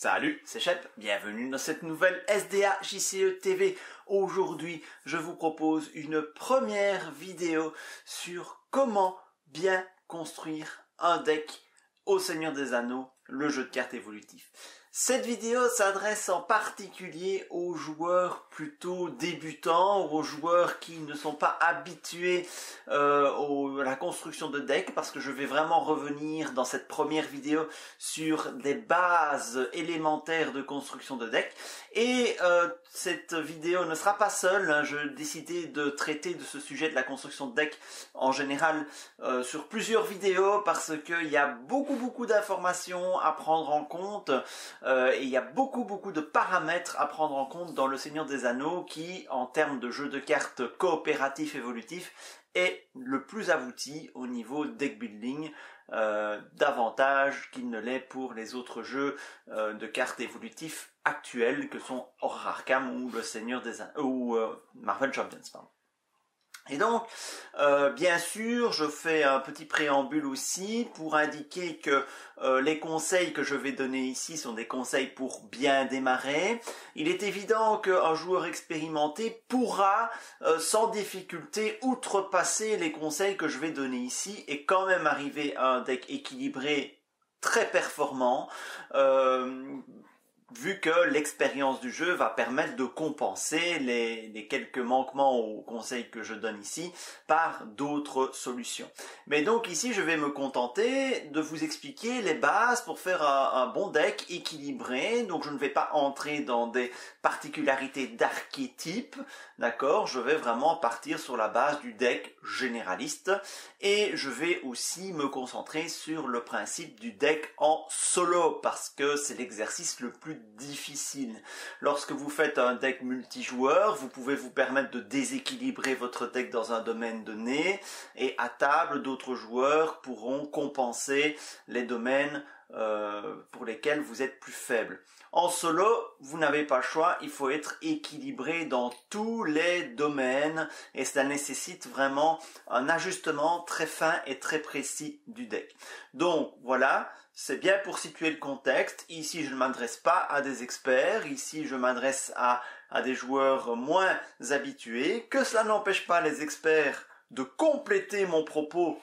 Salut, c'est Shep, bienvenue dans cette nouvelle SDA JCE TV. Aujourd'hui, je vous propose une première vidéo sur comment bien construire un deck au Seigneur des Anneaux, le jeu de cartes évolutif. Cette vidéo s'adresse en particulier aux joueurs plutôt débutants, aux joueurs qui ne sont pas habitués à la construction de decks, parce que je vais vraiment revenir dans cette première vidéo sur des bases élémentaires de construction de deck. Et cette vidéo ne sera pas seule, hein. Je décidais de traiter de ce sujet de la construction de deck en général sur plusieurs vidéos, parce qu'il y a beaucoup d'informations à prendre en compte. Et il y a beaucoup de paramètres à prendre en compte dans le Seigneur des Anneaux qui, en termes de jeu de cartes coopératif évolutif, est le plus abouti au niveau deck building, davantage qu'il ne l'est pour les autres jeux de cartes évolutifs actuels que sont Horror Arkham ou le Seigneur des Anneaux ou Marvel Champions, pardon. Et donc, bien sûr, je fais un petit préambule aussi pour indiquer que les conseils que je vais donner ici sont des conseils pour bien démarrer. Il est évident qu'un joueur expérimenté pourra, sans difficulté, outrepasser les conseils que je vais donner ici et quand même arriver à un deck équilibré, très performant, vu que l'expérience du jeu va permettre de compenser les quelques manquements aux conseils que je donne ici par d'autres solutions. Mais donc ici, je vais me contenter de vous expliquer les bases pour faire un bon deck équilibré. Donc je ne vais pas entrer dans des particularités d'archétype, d'accord? Je vais vraiment partir sur la base du deck généraliste et je vais aussi me concentrer sur le principe du deck en solo parce que c'est l'exercice le plus difficile. Lorsque vous faites un deck multijoueur, vous pouvez vous permettre de déséquilibrer votre deck dans un domaine donné et à table, d'autres joueurs pourront compenser les domaines pour lesquels vous êtes plus faible. En solo, vous n'avez pas le choix, il faut être équilibré dans tous les domaines et ça nécessite vraiment un ajustement très fin et très précis du deck. Donc voilà, c'est bien pour situer le contexte. Ici, je ne m'adresse pas à des experts, ici je m'adresse à des joueurs moins habitués. Que cela n'empêche pas les experts de compléter mon propos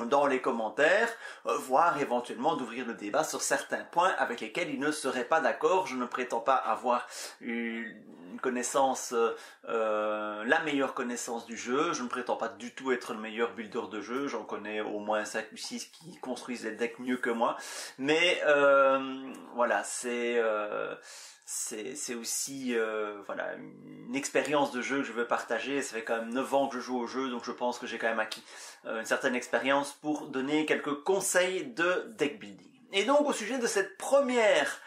dans les commentaires, voire éventuellement d'ouvrir le débat sur certains points avec lesquels ils ne seraient pas d'accord. Je ne prétends pas avoir une connaissance, la meilleure connaissance du jeu, je ne prétends pas du tout être le meilleur builder de jeu, j'en connais au moins 5 ou 6 qui construisent les decks mieux que moi, mais voilà, c'est aussi voilà, une expérience de jeu que je veux partager. Ça fait quand même 9 ans que je joue au jeu, donc je pense que j'ai quand même acquis une certaine expérience pour donner quelques conseils de deck building. Et donc au sujet de cette première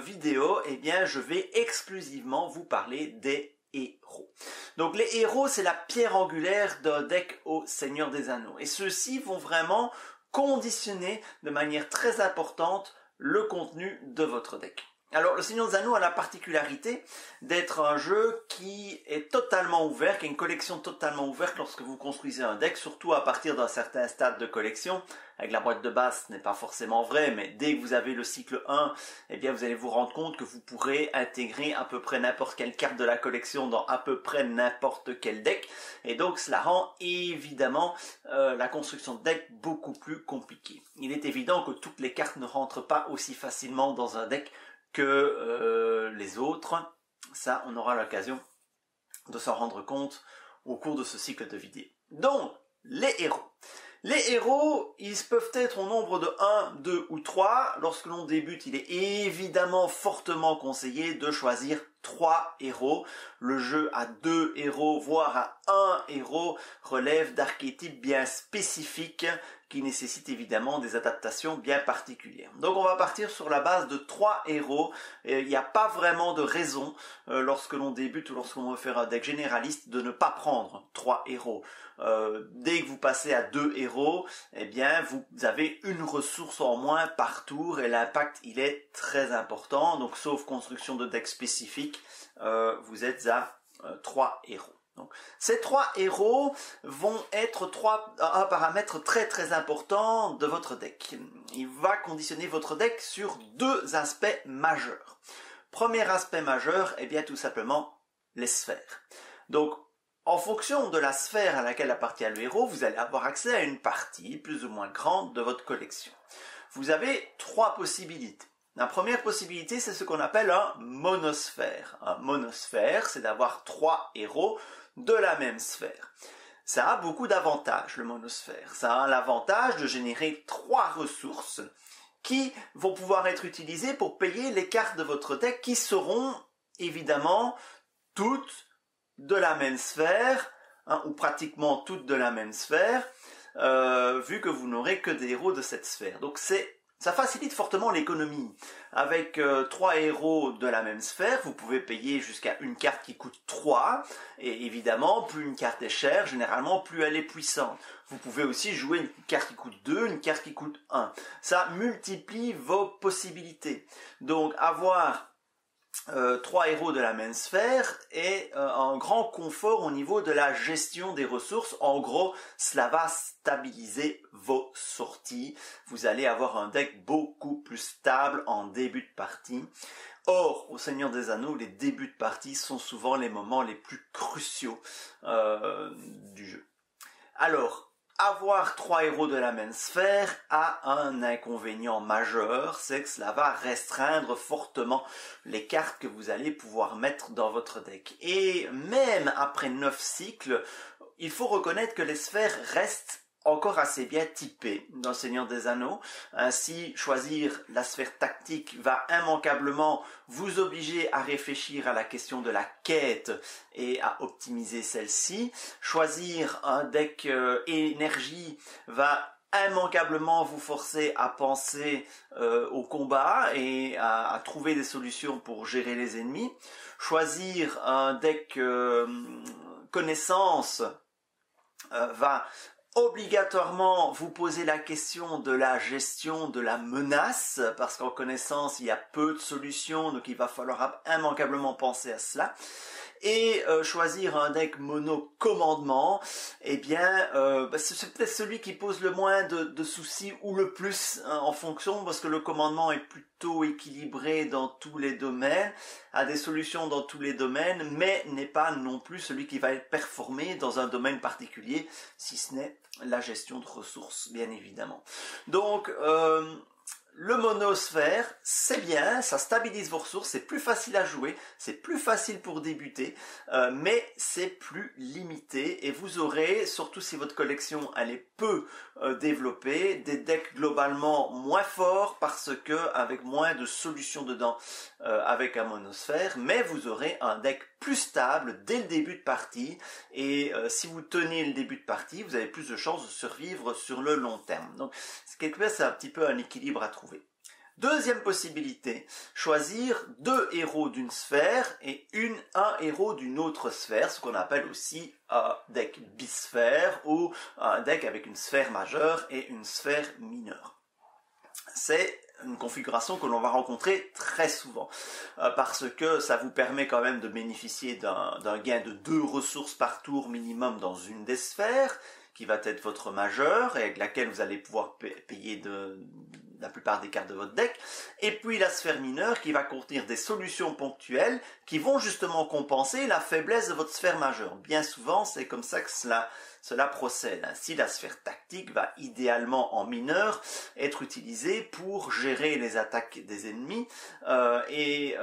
vidéo, eh bien je vais exclusivement vous parler des héros. Donc les héros, c'est la pierre angulaire d'un deck au Seigneur des Anneaux. Et ceux-ci vont vraiment conditionner de manière très importante le contenu de votre deck. Alors, le Seigneur des Anneaux a la particularité d'être un jeu qui est totalement ouvert, qui a une collection totalement ouverte lorsque vous construisez un deck, surtout à partir d'un certain stade de collection. Avec la boîte de base, ce n'est pas forcément vrai, mais dès que vous avez le cycle 1, eh bien, vous allez vous rendre compte que vous pourrez intégrer à peu près n'importe quelle carte de la collection dans à peu près n'importe quel deck. Et donc, cela rend évidemment la construction de deck beaucoup plus compliquée. Il est évident que toutes les cartes ne rentrent pas aussi facilement dans un deck que les autres. Ça, on aura l'occasion de s'en rendre compte au cours de ce cycle de vidéos. Donc, les héros. Les héros, ils peuvent être au nombre de 1, 2 ou 3. Lorsque l'on débute, il est évidemment fortement conseillé de choisir 3 héros. Le jeu à 2 héros, voire à 1 héros, relève d'archétypes bien spécifiques qui nécessitent évidemment des adaptations bien particulières. Donc on va partir sur la base de 3 héros. Il n'y a pas vraiment de raison, lorsque l'on débute ou lorsqu'on veut faire un deck généraliste, de ne pas prendre 3 héros. Dès que vous passez à 2 héros, eh bien vous avez une ressource en moins par tour et l'impact il est très important. Donc sauf construction de deck spécifique, vous êtes à 3 héros. Donc, ces 3 héros vont être un paramètre très très important de votre deck. Il va conditionner votre deck sur 2 aspects majeurs. Premier aspect majeur, eh bien tout simplement les sphères. Donc, en fonction de la sphère à laquelle appartient le héros, vous allez avoir accès à une partie plus ou moins grande de votre collection. Vous avez 3 possibilités. La première possibilité, c'est ce qu'on appelle un monosphère. Un monosphère, c'est d'avoir 3 héros de la même sphère. Ça a beaucoup d'avantages, le monosphère. Ça a l'avantage de générer 3 ressources qui vont pouvoir être utilisées pour payer les cartes de votre deck qui seront évidemment toutes de la même sphère, ou pratiquement toutes de la même sphère, vu que vous n'aurez que des héros de cette sphère. Donc ça facilite fortement l'économie. Avec 3 héros de la même sphère, vous pouvez payer jusqu'à une carte qui coûte 3, et évidemment, plus une carte est chère, généralement, plus elle est puissante. Vous pouvez aussi jouer une carte qui coûte 2, une carte qui coûte 1. Ça multiplie vos possibilités. Donc, avoir 3 héros de la même sphère et un grand confort au niveau de la gestion des ressources. En gros, cela va stabiliser vos sorties. Vous allez avoir un deck beaucoup plus stable en début de partie. Or, au Seigneur des Anneaux, les débuts de partie sont souvent les moments les plus cruciaux du jeu. Alors, avoir 3 héros de la même sphère a un inconvénient majeur, c'est que cela va restreindre fortement les cartes que vous allez pouvoir mettre dans votre deck. Et même après 9 cycles, il faut reconnaître que les sphères restent encore assez bien typées dans Seigneur des Anneaux. Ainsi, choisir la sphère tactique va immanquablement vous obliger à réfléchir à la question de la quête et à optimiser celle-ci. Choisir un deck énergie va immanquablement vous forcer à penser au combat et à trouver des solutions pour gérer les ennemis. Choisir un deck connaissance va obligatoirement vous poser la question de la gestion de la menace, parce qu'en connaissance il y a peu de solutions, donc il va falloir immanquablement penser à cela. Et choisir un deck mono commandement, eh bien c'est peut-être celui qui pose le moins de soucis ou le plus en fonction, parce que le commandement est plutôt équilibré dans tous les domaines, a des solutions dans tous les domaines, mais n'est pas non plus celui qui va être performé dans un domaine particulier, si ce n'est la gestion de ressources, bien évidemment. Donc le monosphère, c'est bien, ça stabilise vos ressources, c'est plus facile à jouer, c'est plus facile pour débuter, mais c'est plus limité et vous aurez, surtout si votre collection elle est peu développée, des decks globalement moins forts parce que avec moins de solutions dedans avec un monosphère, mais vous aurez un deck plus stable dès le début de partie et si vous tenez le début de partie, vous avez plus de chances de survivre sur le long terme. Donc quelque part c'est un petit peu un équilibre à trouver. Deuxième possibilité, choisir 2 héros d'une sphère et un héros d'une autre sphère, ce qu'on appelle aussi un deck bisphère ou un deck avec une sphère majeure et une sphère mineure. C'est une configuration que l'on va rencontrer très souvent parce que ça vous permet quand même de bénéficier d'un gain de 2 ressources par tour minimum dans une des sphères qui va être votre majeure et avec laquelle vous allez pouvoir payer la plupart des cartes de votre deck, et puis la sphère mineure qui va contenir des solutions ponctuelles qui vont justement compenser la faiblesse de votre sphère majeure. Bien souvent, c'est comme ça que cela procède. Ainsi, la sphère tactique va idéalement en mineur être utilisée pour gérer les attaques des ennemis et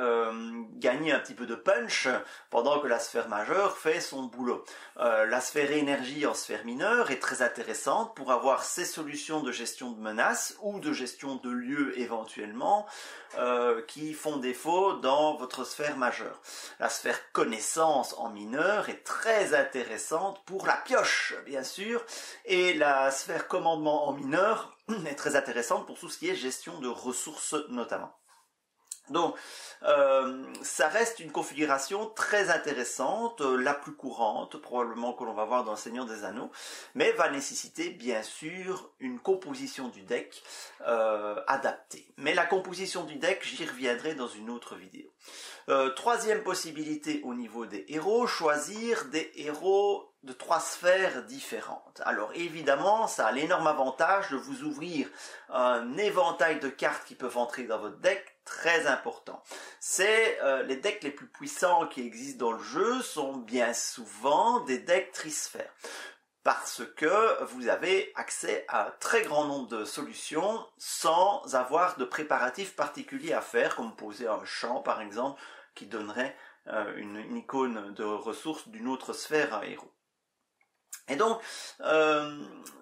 gagner un petit peu de punch pendant que la sphère majeure fait son boulot. La sphère énergie en sphère mineure est très intéressante pour avoir ces solutions de gestion de menaces ou de gestion de lieux éventuellement qui font défaut dans votre sphère majeure. La sphère connaissance en mineur est très intéressante pour la pioche, bien sûr, et la sphère commandement en mineur est très intéressante pour tout ce qui est gestion de ressources notamment. Donc, ça reste une configuration très intéressante, la plus courante, probablement que l'on va voir dans le Seigneur des Anneaux, mais va nécessiter bien sûr une composition du deck adaptée. Mais la composition du deck, j'y reviendrai dans une autre vidéo. Troisième possibilité au niveau des héros, choisir des héros de 3 sphères différentes. Alors évidemment, ça a l'énorme avantage de vous ouvrir un éventail de cartes qui peuvent entrer dans votre deck, très important. C'est les decks les plus puissants qui existent dans le jeu sont bien souvent des decks trisphères, parce que vous avez accès à un très grand nombre de solutions sans avoir de préparatifs particuliers à faire, comme poser un champ par exemple, qui donnerait une icône de ressources d'une autre sphère à un héros. Et donc,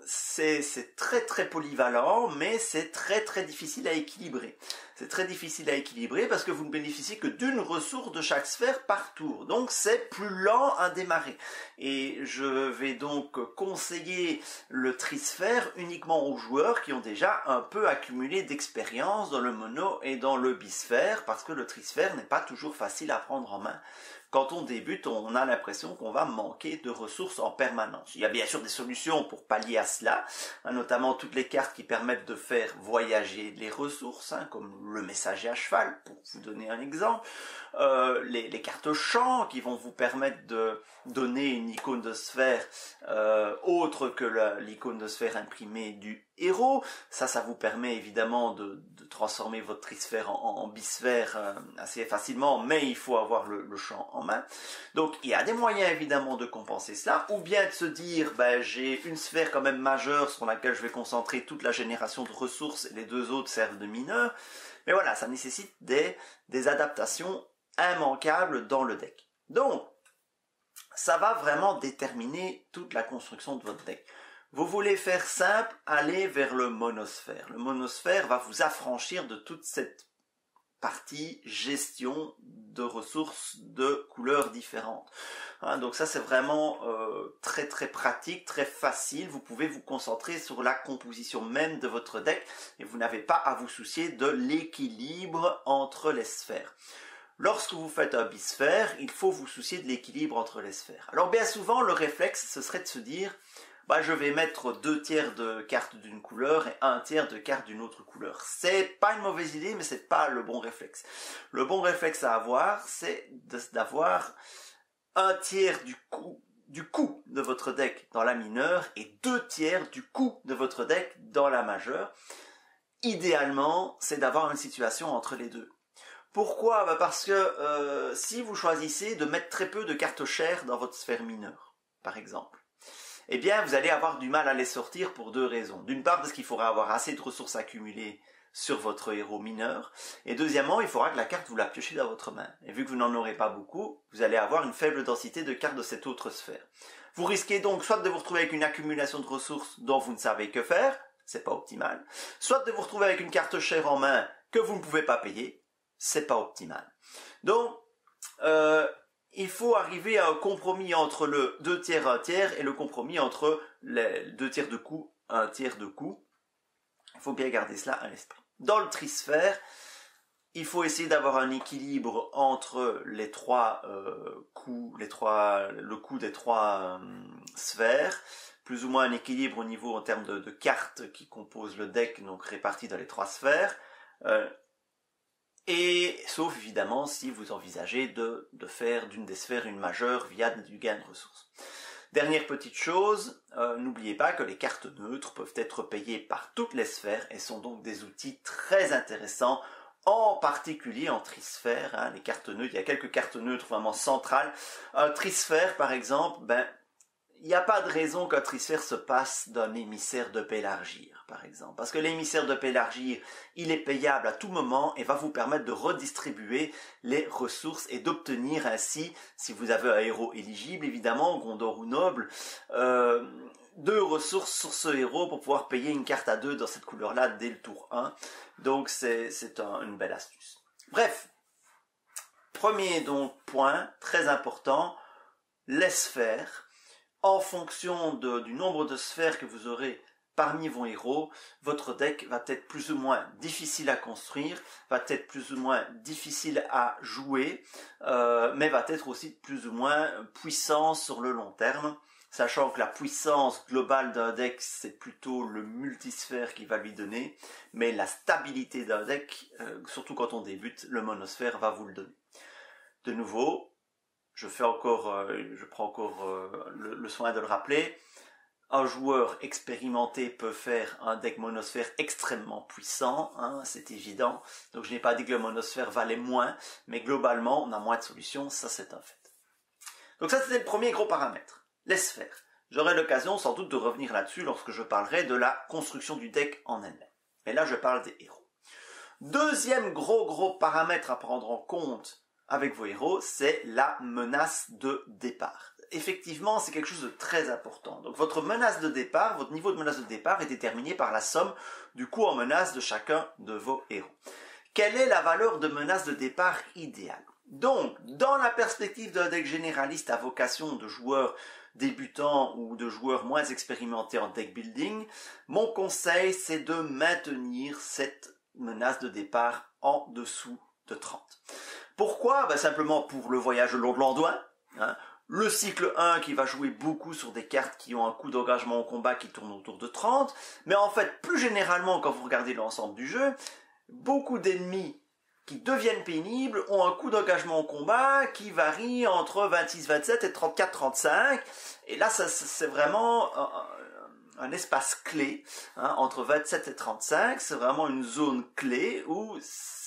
c'est très très polyvalent, mais c'est très très difficile à équilibrer. C'est très difficile à équilibrer parce que vous ne bénéficiez que d'une ressource de chaque sphère par tour. Donc c'est plus lent à démarrer. Et je vais donc conseiller le trisphère uniquement aux joueurs qui ont déjà un peu accumulé d'expérience dans le mono et dans le bisphère, parce que le trisphère n'est pas toujours facile à prendre en main. Quand on débute, on a l'impression qu'on va manquer de ressources en permanence. Il y a bien sûr des solutions pour pallier à cela, notamment toutes les cartes qui permettent de faire voyager les ressources, comme le messager à cheval, pour vous donner un exemple, les cartes champ qui vont vous permettre de donner une icône de sphère autre que l'icône de sphère imprimée du héros. Ça vous permet évidemment de transformer votre trisphère en bisphère assez facilement, mais il faut avoir le champ en main. Donc il y a des moyens évidemment de compenser cela, ou bien de se dire j'ai une sphère quand même majeure sur laquelle je vais concentrer toute la génération de ressources et les deux autres servent de mineurs. Mais voilà, ça nécessite des adaptations immanquables dans le deck. Donc ça va vraiment déterminer toute la construction de votre deck. Vous voulez faire simple, allez vers le monosphère. Le monosphère va vous affranchir de toute cette partie gestion de ressources de couleurs différentes. Donc ça c'est vraiment très très pratique, très facile. Vous pouvez vous concentrer sur la composition même de votre deck et vous n'avez pas à vous soucier de l'équilibre entre les sphères. Lorsque vous faites un bisphère, il faut vous soucier de l'équilibre entre les sphères. Alors bien souvent le réflexe ce serait de se dire je vais mettre 2 tiers de cartes d'une couleur et 1 tiers de cartes d'une autre couleur. C'est pas une mauvaise idée, mais c'est pas le bon réflexe. Le bon réflexe à avoir, c'est d'avoir 1 tiers du coût de votre deck dans la mineure et 2 tiers du coût de votre deck dans la majeure. Idéalement, c'est d'avoir une situation entre les deux. Pourquoi ? Parce que si vous choisissez de mettre très peu de cartes chères dans votre sphère mineure, par exemple, eh bien vous allez avoir du mal à les sortir pour 2 raisons. D'une part parce qu'il faudra avoir assez de ressources accumulées sur votre héros mineur, et deuxièmement il faudra que la carte vous la piochez dans votre main. Et vu que vous n'en aurez pas beaucoup, vous allez avoir une faible densité de cartes de cette autre sphère. Vous risquez donc soit de vous retrouver avec une accumulation de ressources dont vous ne savez que faire, c'est pas optimal, soit de vous retrouver avec une carte chère en main que vous ne pouvez pas payer, c'est pas optimal. Donc il faut arriver à un compromis entre le 2 tiers, 1 tiers et le compromis entre les 2 tiers de coût, 1 tiers de coût. Il faut bien garder cela à l'esprit. Dans le trisphère, il faut essayer d'avoir un équilibre entre les 3 coûts, le coût des 3 sphères, plus ou moins un équilibre au niveau en termes de cartes qui composent le deck, donc réparties dans les 3 sphères. Et sauf évidemment si vous envisagez de faire d'une des sphères une majeure via du gain de ressources. Dernière petite chose, n'oubliez pas que les cartes neutres peuvent être payées par toutes les sphères et sont donc des outils très intéressants, en particulier en trisphère. Les cartes neutres, il y a quelques cartes neutres vraiment centrales. Un trisphère par exemple, il n'y a pas de raison qu'un trisphère se passe d'un émissaire de Pélargir, par exemple. Parce que l'émissaire de Pélargir, il est payable à tout moment et va vous permettre de redistribuer les ressources et d'obtenir ainsi, si vous avez un héros éligible, évidemment, Gondor ou Noble, 2 ressources sur ce héros pour pouvoir payer une carte à 2 dans cette couleur-là dès le tour 1. Donc c'est une belle astuce. Bref, premier donc point très important, les sphères. En fonction du nombre de sphères que vous aurez parmi vos héros, votre deck va être plus ou moins difficile à construire, va être plus ou moins difficile à jouer, mais va être aussi plus ou moins puissant sur le long terme, sachant que la puissance globale d'un deck, c'est plutôt le multisphère qui va lui donner, mais la stabilité d'un deck, surtout quand on débute, le monosphère va vous le donner. De nouveau, je prends encore le soin de le rappeler, un joueur expérimenté peut faire un deck monosphère extrêmement puissant, hein, c'est évident. Donc je n'ai pas dit que le monosphère valait moins, mais globalement on a moins de solutions, ça c'est un fait. Donc ça c'était le premier gros paramètre, les sphères. J'aurai l'occasion sans doute de revenir là-dessus lorsque je parlerai de la construction du deck en elle-même. Mais là je parle des héros. Deuxième gros paramètre à prendre en compte avec vos héros, c'est la menace de départ. Effectivement, c'est quelque chose de très important. Donc votre menace de départ, votre niveau de menace de départ est déterminé par la somme du coût en menace de chacun de vos héros. Quelle est la valeur de menace de départ idéale? Donc, dans la perspective d'un deck généraliste à vocation de joueurs débutants ou de joueurs moins expérimentés en deck building, mon conseil c'est de maintenir cette menace de départ en dessous de 30. Pourquoi? Simplement pour le voyage le long de l'Anduin, hein. Le cycle 1 qui va jouer beaucoup sur des cartes qui ont un coût d'engagement au combat qui tourne autour de 30, mais en fait, plus généralement, quand vous regardez l'ensemble du jeu, beaucoup d'ennemis qui deviennent pénibles ont un coût d'engagement au combat qui varie entre 26-27 et 34-35, et là, c'est vraiment un espace clé, hein, entre 27 et 35, c'est vraiment une zone clé où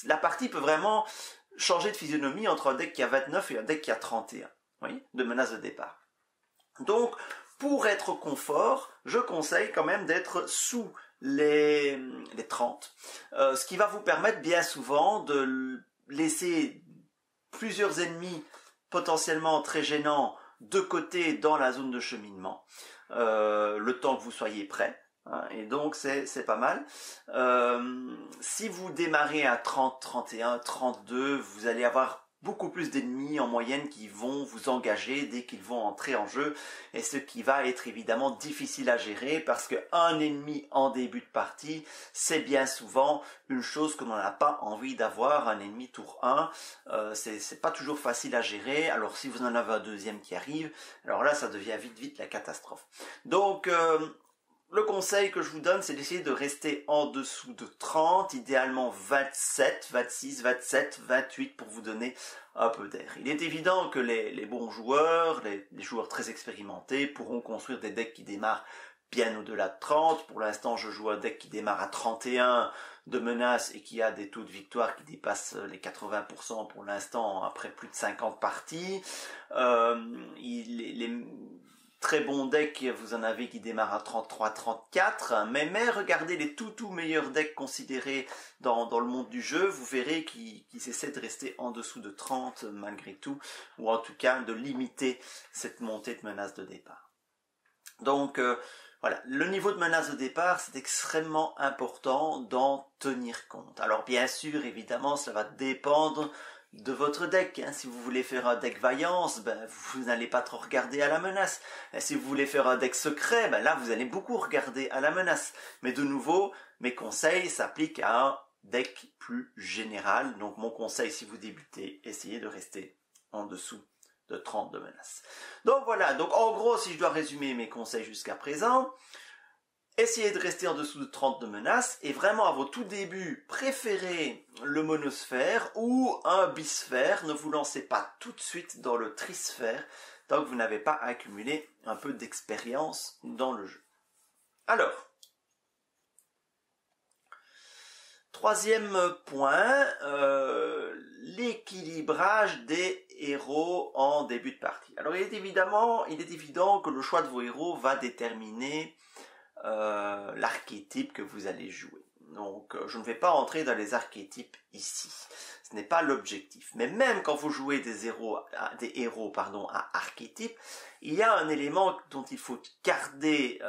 la partie peut vraiment changer de physionomie entre un deck qui a 29 et un deck qui a 31. Oui, de menace de départ. Donc, pour être confort, je conseille quand même d'être sous les 30, ce qui va vous permettre bien souvent de laisser plusieurs ennemis potentiellement très gênants de côté dans la zone de cheminement, le temps que vous soyez prêt. Et donc c'est pas mal. Si vous démarrez à 30, 31, 32, vous allez avoir beaucoup plus d'ennemis en moyenne qui vont vous engager dès qu'ils vont entrer en jeu, et ce qui va être évidemment difficile à gérer parce qu'un ennemi en début de partie, c'est bien souvent une chose que l'on n'a pas envie d'avoir, un ennemi tour 1, c'est pas toujours facile à gérer, alors si vous en avez un deuxième qui arrive, alors là ça devient vite la catastrophe. Donc le conseil que je vous donne, c'est d'essayer de rester en dessous de 30, idéalement 27, 26, 27, 28 pour vous donner un peu d'air. Il est évident que les bons joueurs, les joueurs très expérimentés pourront construire des decks qui démarrent bien au-delà de 30. Pour l'instant, je joue un deck qui démarre à 31 de menace et qui a des taux de victoire qui dépassent les 80% pour l'instant après plus de 50 parties. Les très bon deck, vous en avez qui démarrent à 33-34, mais regardez les tout meilleurs decks considérés dans le monde du jeu, vous verrez qu'ils essaient de rester en dessous de 30 malgré tout, ou en tout cas de limiter cette montée de menace de départ. Donc voilà, le niveau de menace de départ, c'est extrêmement important d'en tenir compte. Alors bien sûr, évidemment, ça va dépendre de votre deck, hein. Si vous voulez faire un deck vaillance, vous n'allez pas trop regarder à la menace. Et si vous voulez faire un deck secret, là vous allez beaucoup regarder à la menace. Mais de nouveau, mes conseils s'appliquent à un deck plus général. Donc mon conseil, si vous débutez, essayez de rester en dessous de 30 de menace. Donc voilà, donc en gros, si je dois résumer mes conseils jusqu'à présent, essayez de rester en dessous de 30 de menace et vraiment à vos tout débuts, préférez le monosphère ou un bisphère. Ne vous lancez pas tout de suite dans le trisphère tant que vous n'avez pas accumulé un peu d'expérience dans le jeu. Alors, troisième point, l'équilibrage des héros en début de partie. Alors il est évident que le choix de vos héros va déterminer l'archétype que vous allez jouer. Donc je ne vais pas entrer dans les archétypes ici, ce n'est pas l'objectif. Mais même quand vous jouez des héros à archétype, il y a un élément dont il faut garder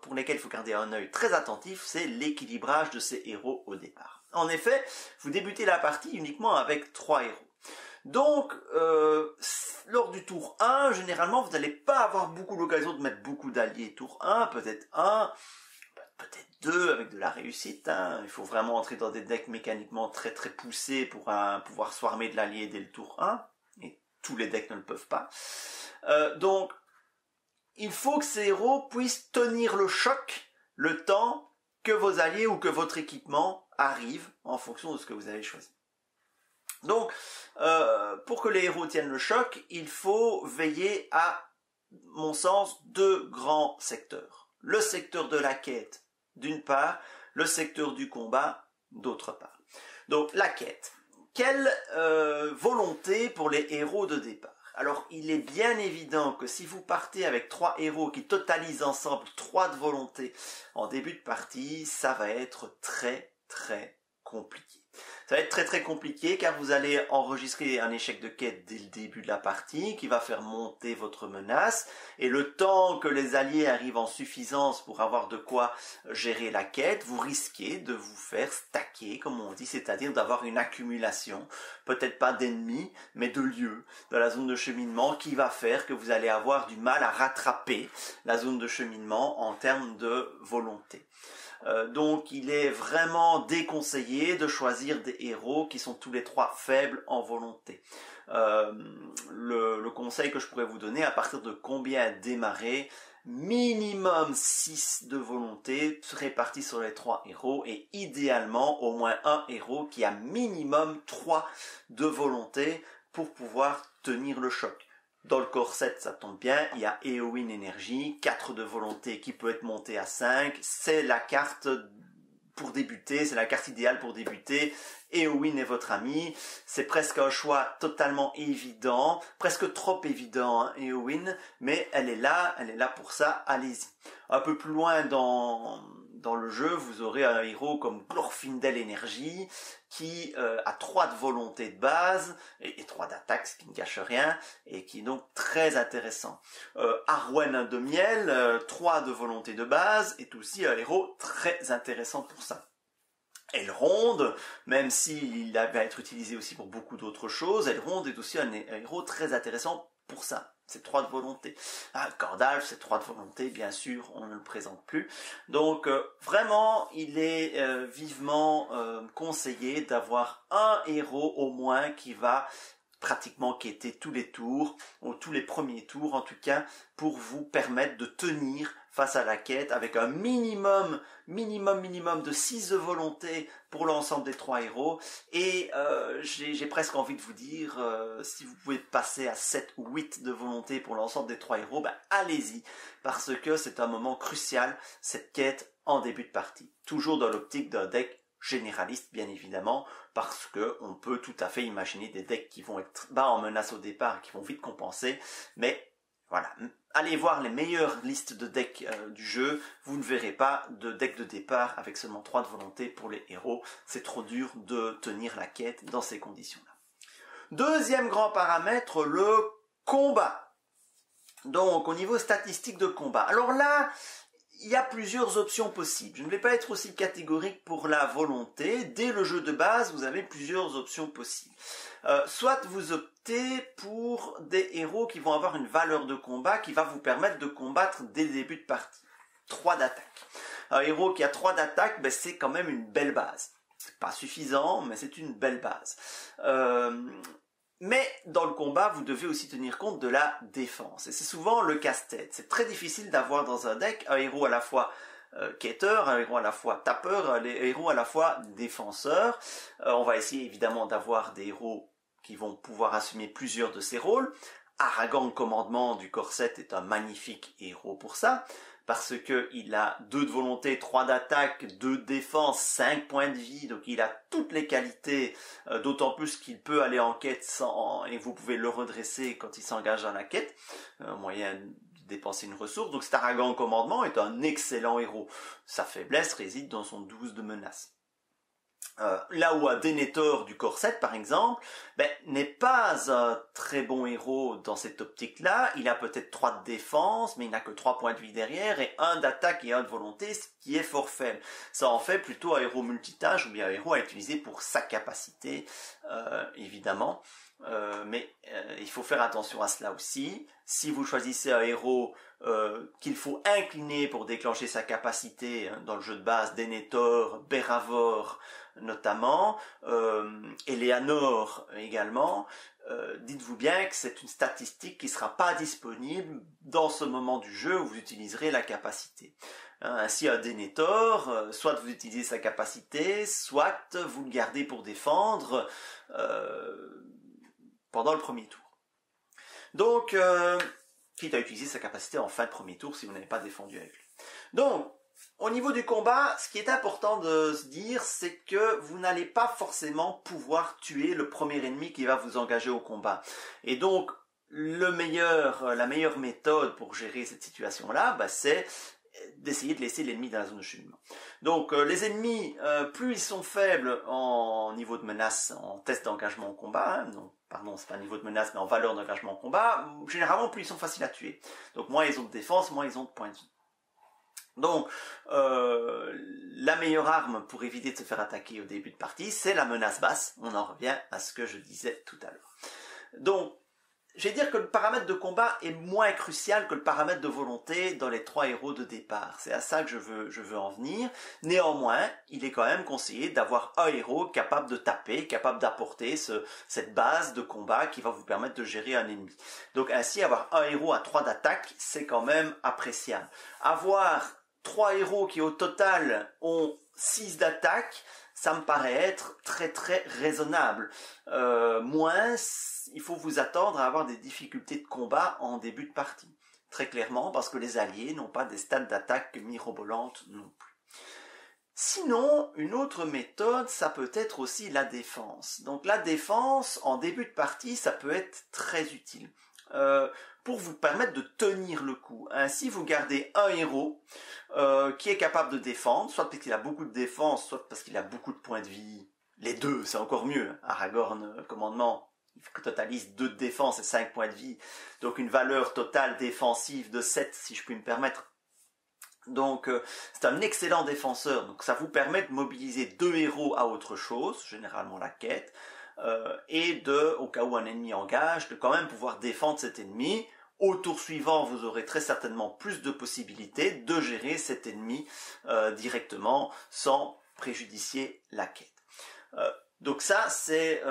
pour lesquels il faut garder un œil très attentif, c'est l'équilibrage de ces héros au départ. En effet, vous débutez la partie uniquement avec 3 héros. Donc lors du tour 1, généralement, vous n'allez pas avoir beaucoup l'occasion de mettre beaucoup d'alliés tour 1, peut-être 1, peut-être 2 avec de la réussite. Hein. Il faut vraiment entrer dans des decks mécaniquement très très poussés pour pouvoir swarmer de l'allié dès le tour 1. Et tous les decks ne le peuvent pas. Donc, il faut que ces héros puissent tenir le choc le temps que vos alliés ou que votre équipement arrive en fonction de ce que vous avez choisi. Donc, pour que les héros tiennent le choc, il faut veiller à, mon sens, 2 grands secteurs. Le secteur de la quête, d'une part, le secteur du combat, d'autre part. Donc, la quête. Quelle volonté pour les héros de départ? Alors, il est bien évident que si vous partez avec 3 héros qui totalisent ensemble 3 de volonté en début de partie, ça va être très très compliqué. Ça va être très très compliqué car vous allez enregistrer un échec de quête dès le début de la partie qui va faire monter votre menace et le temps que les alliés arrivent en suffisance pour avoir de quoi gérer la quête, vous risquez de vous faire stacker comme on dit, c'est-à-dire d'avoir une accumulation, peut-être pas d'ennemis mais de lieux dans la zone de cheminement qui va faire que vous allez avoir du mal à rattraper la zone de cheminement en termes de volonté. Donc il est vraiment déconseillé de choisir des héros qui sont tous les 3 faibles en volonté. Le conseil que je pourrais vous donner, à partir de combien démarrer, minimum 6 de volonté répartis sur les 3 héros et idéalement au moins un héros qui a minimum 3 de volonté pour pouvoir tenir le choc. Dans le corset, ça tombe bien, il y a Éowyn Énergie, 4 de volonté qui peut être monté à 5. C'est la carte pour débuter, c'est la carte idéale pour débuter. Éowyn est votre ami. C'est presque un choix totalement évident, presque trop évident, hein, Éowyn, mais elle est là pour ça, allez-y. Un peu plus loin dans le jeu, vous aurez un héros comme Glorfindel Énergie, qui a 3 de volonté de base, et 3 d'attaque, ce qui ne gâche rien, et qui est donc très intéressant. Arwen de Miel, 3 de volonté de base, est aussi un héros très intéressant pour ça. Elrond, même s'il va être utilisé aussi pour beaucoup d'autres choses, Elrond est aussi un héros très intéressant pour ça. C'est 3 de volonté. Gandalf, c'est 3 de volonté, bien sûr, on ne le présente plus. Donc, vraiment, il est vivement conseillé d'avoir un héros au moins qui va pratiquement quêter tous les tours, ou tous les premiers tours en tout cas, pour vous permettre de tenir face à la quête avec un minimum de 6 de volonté pour l'ensemble des 3 héros. Et j'ai presque envie de vous dire, si vous pouvez passer à 7 ou 8 de volonté pour l'ensemble des 3 héros, ben allez-y, parce que c'est un moment crucial, cette quête en début de partie. Toujours dans l'optique d'un deck généraliste bien évidemment, parce que on peut tout à fait imaginer des decks qui vont être bas en menace au départ et qui vont vite compenser, mais voilà, allez voir les meilleures listes de decks du jeu, vous ne verrez pas de deck de départ avec seulement 3 de volonté pour les héros, c'est trop dur de tenir la quête dans ces conditions-là. Deuxième grand paramètre, le combat. Donc au niveau statistique de combat, alors là, il y a plusieurs options possibles. Je ne vais pas être aussi catégorique pour la volonté. Dès le jeu de base, vous avez plusieurs options possibles. Soit vous optez pour des héros qui vont avoir une valeur de combat qui va vous permettre de combattre dès le début de partie. 3 d'attaque. Un héros qui a 3 d'attaque, ben c'est quand même une belle base. C'est pas suffisant, mais c'est une belle base. Mais dans le combat, vous devez aussi tenir compte de la défense. Et c'est souvent le casse-tête. C'est très difficile d'avoir dans un deck un héros à la fois quêteur, un héros à la fois tapeur, un héros à la fois défenseur. On va essayer évidemment d'avoir des héros qui vont pouvoir assumer plusieurs de ces rôles. Aragorn, commandement du corset, est un magnifique héros pour ça, parce que il a 2 de volonté, 3 d'attaque, 2 de défense, 5 points de vie, donc il a toutes les qualités, d'autant plus qu'il peut aller en quête et vous pouvez le redresser quand il s'engage dans la quête, moyen de dépenser une ressource. Donc cet Aragorn commandement est un excellent héros. Sa faiblesse réside dans son 12 de menace. Là où un Denethor du corset par exemple n'est pas un très bon héros dans cette optique-là, il a peut-être 3 de défense, mais il n'a que 3 points de vie derrière, et 1 d'attaque et 1 de volonté, ce qui est fort faible. Ça en fait plutôt un héros multitâche, ou bien un héros à utiliser pour sa capacité, évidemment. mais il faut faire attention à cela aussi. Si vous choisissez un héros qu'il faut incliner pour déclencher sa capacité, hein, dans le jeu de base, Denethor, Beravor notamment, Eleanor également, dites-vous bien que c'est une statistique qui ne sera pas disponible dans ce moment du jeu où vous utiliserez la capacité. Ainsi, un Denethor, soit vous utilisez sa capacité, soit vous le gardez pour défendre pendant le premier tour. Donc, quitte à utiliser sa capacité en fin de premier tour si vous n'avez pas défendu avec lui. Donc, au niveau du combat, ce qui est important de se dire, c'est que vous n'allez pas forcément pouvoir tuer le premier ennemi qui va vous engager au combat. Et donc, la meilleure méthode pour gérer cette situation-là, c'est d'essayer de laisser l'ennemi dans la zone de cheminement. Donc les ennemis, plus ils sont faibles en niveau de menace, en test d'engagement au combat, hein, non, pardon, c'est pas niveau de menace, mais en valeur d'engagement au combat, généralement plus ils sont faciles à tuer. Donc moins ils ont de défense, moins ils ont de points de vie. Donc la meilleure arme pour éviter de se faire attaquer au début de partie, c'est la menace basse. On en revient à ce que je disais tout à l'heure. Donc je vais dire que le paramètre de combat est moins crucial que le paramètre de volonté dans les 3 héros de départ. C'est à ça que je veux en venir. Néanmoins, il est quand même conseillé d'avoir un héros capable de taper, capable d'apporter cette base de combat qui va vous permettre de gérer un ennemi. Donc ainsi, avoir un héros à 3 d'attaque, c'est quand même appréciable. Avoir 3 héros qui au total ont 6 d'attaque, ça me paraît être très très raisonnable. Moins, il faut vous attendre à avoir des difficultés de combat en début de partie. Très clairement, parce que les alliés n'ont pas des stades d'attaque mirobolantes non plus. Sinon, une autre méthode, ça peut être aussi la défense. Donc la défense, en début de partie, ça peut être très utile. Pour vous permettre de tenir le coup. Ainsi, vous gardez un héros qui est capable de défendre, soit parce qu'il a beaucoup de défense, soit parce qu'il a beaucoup de points de vie. Les deux, c'est encore mieux. Aragorn, commandement, il totalise 2 de défense et 5 points de vie. Donc une valeur totale défensive de 7, si je puis me permettre. Donc c'est un excellent défenseur. Donc ça vous permet de mobiliser 2 héros à autre chose, généralement la quête, et au cas où un ennemi engage, de quand même pouvoir défendre cet ennemi. Au tour suivant, vous aurez très certainement plus de possibilités de gérer cet ennemi directement sans préjudicier la quête. Donc ça, c'est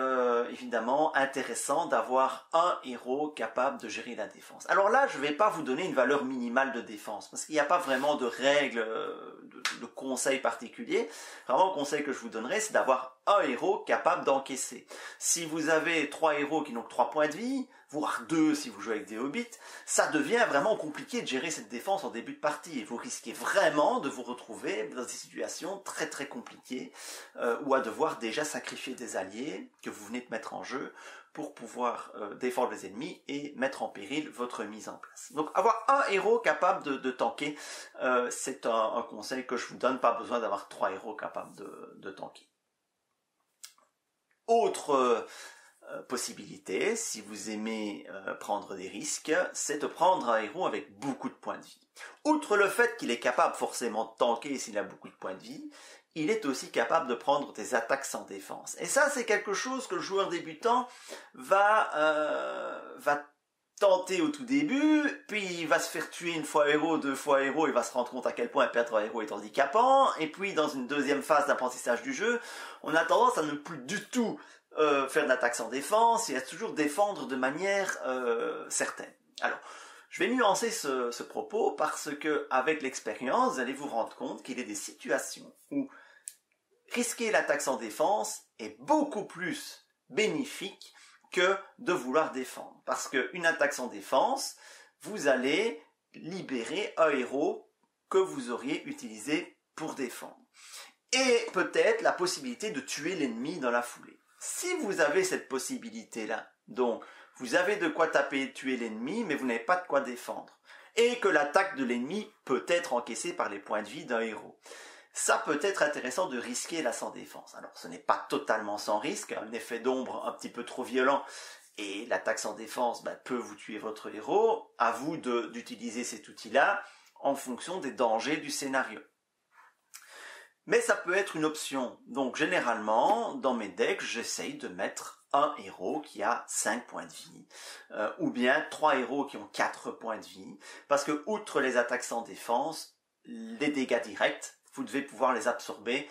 évidemment intéressant d'avoir un héros capable de gérer la défense. Alors là, je ne vais pas vous donner une valeur minimale de défense, parce qu'il n'y a pas vraiment de règles, de conseils particuliers. Vraiment, le conseil que je vous donnerai, c'est d'avoir un héros capable d'encaisser. Si vous avez 3 héros qui n'ont que 3 points de vie, voire 2 si vous jouez avec des hobbits, ça devient vraiment compliqué de gérer cette défense en début de partie. Et vous risquez vraiment de vous retrouver dans des situations très très compliquées, ou à devoir déjà sacrifier des alliés que vous venez de mettre en jeu pour pouvoir défendre les ennemis et mettre en péril votre mise en place. Donc avoir un héros capable de tanker, c'est un conseil que je vous donne, pas besoin d'avoir 3 héros capables de tanker. Autre possibilité, si vous aimez prendre des risques, c'est de prendre un héros avec beaucoup de points de vie. Outre le fait qu'il est capable forcément de tanker s'il a beaucoup de points de vie, il est aussi capable de prendre des attaques sans défense. Et ça, c'est quelque chose que le joueur débutant va tenter au tout début, puis il va se faire tuer 1 fois héros, 2 fois héros, il va se rendre compte à quel point perdre un héros est handicapant, et puis dans une deuxième phase d'apprentissage du jeu, on a tendance à ne plus du tout faire de l'attaque sans défense, et à toujours défendre de manière certaine. Alors, je vais nuancer ce propos parce que avec l'expérience, vous allez vous rendre compte qu'il y a des situations où risquer l'attaque sans défense est beaucoup plus bénéfique que de vouloir défendre. Parce qu'une attaque sans défense, vous allez libérer un héros que vous auriez utilisé pour défendre. Et peut-être la possibilité de tuer l'ennemi dans la foulée. Si vous avez cette possibilité-là, donc vous avez de quoi taper et tuer l'ennemi, mais vous n'avez pas de quoi défendre, et que l'attaque de l'ennemi peut être encaissée par les points de vie d'un héros, ça peut être intéressant de risquer la sans défense. Alors ce n'est pas totalement sans risque, un effet d'ombre un petit peu trop violent, et l'attaque sans défense peut vous tuer votre héros. À vous d'utiliser cet outil-là en fonction des dangers du scénario. Mais ça peut être une option. Donc généralement, dans mes decks, j'essaye de mettre un héros qui a 5 points de vie, ou bien 3 héros qui ont 4 points de vie, parce que outre les attaques sans défense, les dégâts directs, vous devez pouvoir les absorber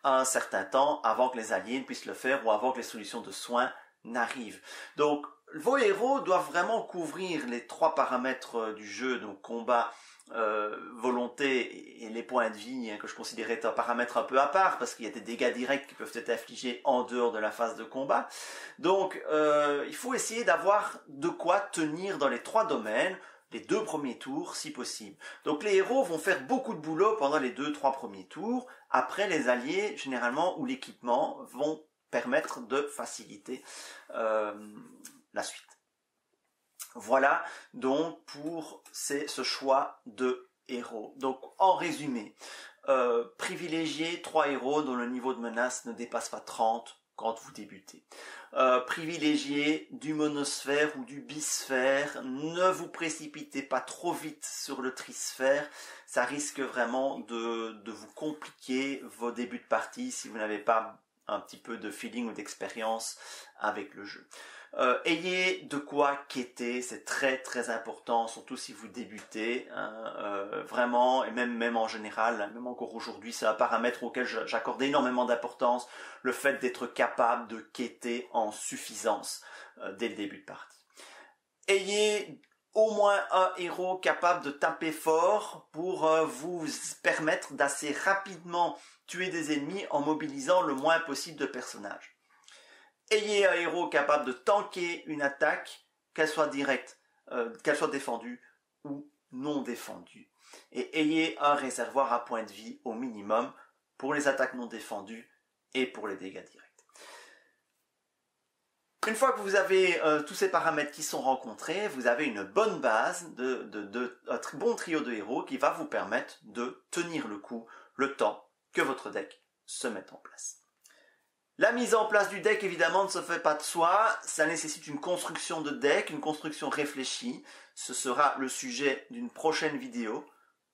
un certain temps avant que les alliés ne puissent le faire ou avant que les solutions de soins n'arrivent. Donc vos héros doivent vraiment couvrir les 3 paramètres du jeu, donc combat, volonté et les points de vie, que je considérais être un paramètre un peu à part parce qu'il y a des dégâts directs qui peuvent être infligés en dehors de la phase de combat. Donc il faut essayer d'avoir de quoi tenir dans les 3 domaines les 2 premiers tours si possible. Donc les héros vont faire beaucoup de boulot pendant les 2-3 premiers tours. Après, les alliés généralement ou l'équipement vont permettre de faciliter la suite. Voilà donc pour ce choix de héros. Donc en résumé, privilégiez 3 héros dont le niveau de menace ne dépasse pas 30 quand vous débutez. Privilégiez du monosphère ou du bisphère. Ne vous précipitez pas trop vite sur le trisphère. Ça risque vraiment de vous compliquer vos débuts de partie si vous n'avez pas un petit peu de feeling ou d'expérience avec le jeu. Ayez de quoi quêter, c'est très très important, surtout si vous débutez, vraiment, et même en général, même encore aujourd'hui, c'est un paramètre auquel j'accorde énormément d'importance, le fait d'être capable de quêter en suffisance dès le début de partie. Ayez au moins un héros capable de taper fort pour vous permettre d'assez rapidement tuer des ennemis en mobilisant le moins possible de personnages. Ayez un héros capable de tanker une attaque, qu'elle soit directe, qu'elle soit défendue ou non défendue. Et ayez un réservoir à points de vie au minimum pour les attaques non défendues et pour les dégâts directs. Une fois que vous avez tous ces paramètres qui sont rencontrés, vous avez une bonne base un bon trio de héros qui va vous permettre de tenir le coup le temps que votre deck se mette en place. La mise en place du deck, évidemment, ne se fait pas de soi. Ça nécessite une construction de deck, une construction réfléchie. Ce sera le sujet d'une prochaine vidéo.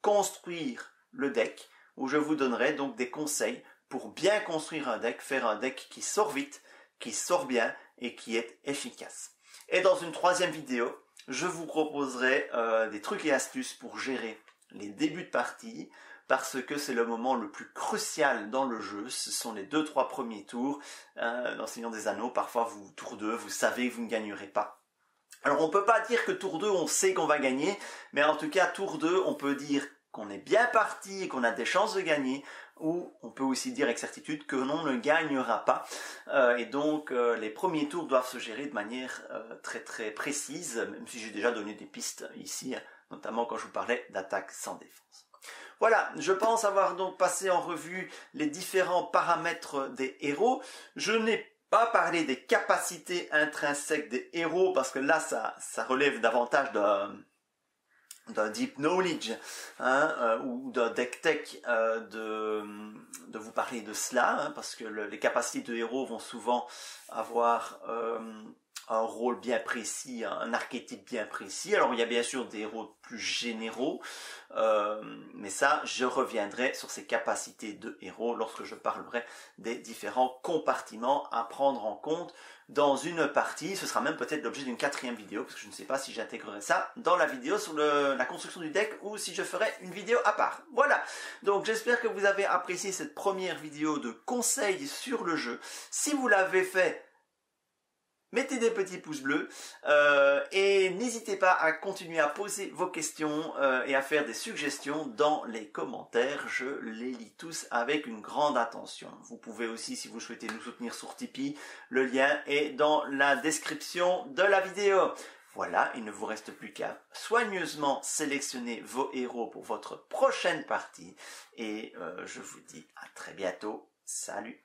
Construire le deck, où je vous donnerai donc des conseils pour bien construire un deck, faire un deck qui sort vite, qui sort bien et qui est efficace. Et dans une troisième vidéo, je vous proposerai des trucs et astuces pour gérer les débuts de partie, parce que c'est le moment le plus crucial dans le jeu. Ce sont les 2-3 premiers tours. Dans Seigneur des Anneaux, parfois, tour 2, vous savez que vous ne gagnerez pas. Alors, on ne peut pas dire que tour 2, on sait qu'on va gagner, mais en tout cas, tour 2, on peut dire qu'on est bien parti et qu'on a des chances de gagner, ou on peut aussi dire avec certitude que l'on ne gagnera pas. Et donc, les premiers tours doivent se gérer de manière très très précise, même si j'ai déjà donné des pistes ici, notamment quand je vous parlais d'attaque sans défense. Voilà, je pense avoir donc passé en revue les différents paramètres des héros. Je n'ai pas parlé des capacités intrinsèques des héros, parce que là, ça relève davantage d'un deep knowledge ou d'un deck tech de vous parler de cela, parce que les capacités de héros vont souvent avoir un rôle bien précis, un archétype bien précis. Alors il y a bien sûr des héros plus généraux, mais ça je reviendrai sur ces capacités de héros lorsque je parlerai des différents compartiments à prendre en compte dans une partie. Ce sera même peut-être l'objet d'une 4e vidéo, parce que je ne sais pas si j'intégrerai ça dans la vidéo sur la construction du deck ou si je ferai une vidéo à part. Voilà, donc j'espère que vous avez apprécié cette première vidéo de conseils sur le jeu. Si vous l'avez fait, mettez des petits pouces bleus et n'hésitez pas à continuer à poser vos questions et à faire des suggestions dans les commentaires. Je les lis tous avec une grande attention. Vous pouvez aussi, si vous souhaitez nous soutenir sur Tipeee, le lien est dans la description de la vidéo. Voilà, il ne vous reste plus qu'à soigneusement sélectionner vos héros pour votre prochaine partie. Et je vous dis à très bientôt. Salut!